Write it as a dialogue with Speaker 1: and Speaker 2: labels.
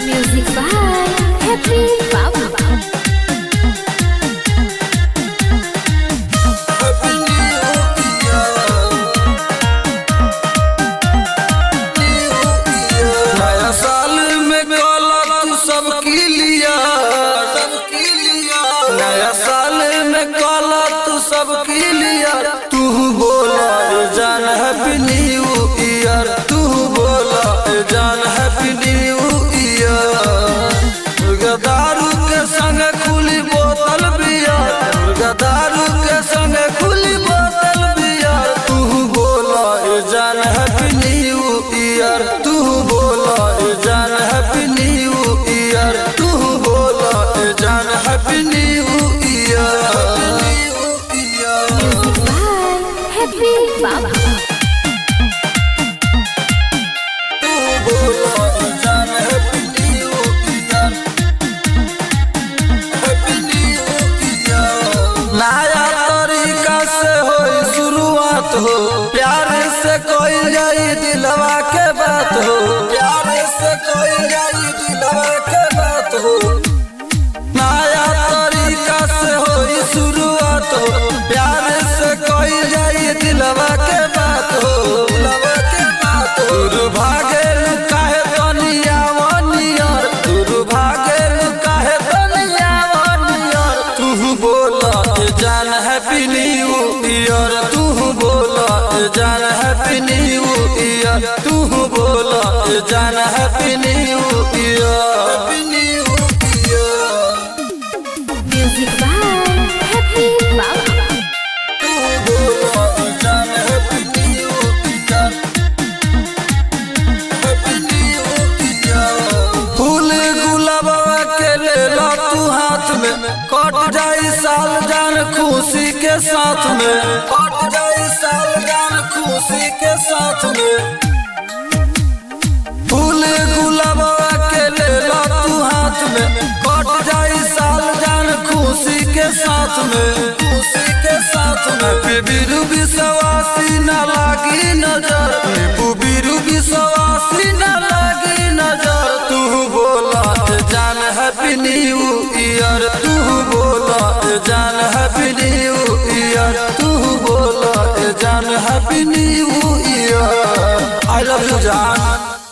Speaker 1: Music by Happy Baba.
Speaker 2: नया साल में काला तू सबकी लिया, नया साल में काला तू सबकी लिया। तू बोला जान हैप्पी न्यू ईयर, तू बोला जान हैप्पी न्यू ईयर। मुर्गा दारू के संग खुली बोतल बिया, मुर्गा दारू के संग खुली बोतल बिया। तू बोला जान हैप्पी न्यू ईयर, तू बोला जान हैप्पी न्यू ईयर, तू बोला जान happy new year.
Speaker 1: Music by Happy Baba.
Speaker 2: तू बोला जान happy new year, happy new year. नया तरीका से हो शुरुआत हो, प्यार से कोई जाई दिलवा के बात हो, प्यार से कोई जाई दिलवा के बात हो। नया तरीका से हो शुरुआत हो, प्यार से कोई जाई दिलवा के बात हो, दिलवा के बात हो। दूर भागे काहे दुनिया वनियर, दूर भागे काहे दुनिया वनियर। तू बोला जान हैप्पी न्यू ईयर, तू बोला जान हैप्पी न्यू ईयर, तू बोला जान happy new year, happy new year.
Speaker 1: Music by Happy Baba.
Speaker 2: तू बोला जान happy new year, happy new year. फूल गुलाबवा के ले ला तू हाथ में, कट जाई साल जान खुशी के साथ में, कट जाई साल जान खुशी के साथ में। फूल गुलाबवा के ले ला तू हाथ में, कट जाई साल जान खुशी के साथ में, खुशी के साथ में। बीरू विश्वासी न लागी नजर, बीरू विश्वासी न लागी नजर। तू बोला जान हैप्पी न्यू ईयर, तू बोला जान हैप्पी न्यू ईयर, तू बोला जान happy new year. I love you जान।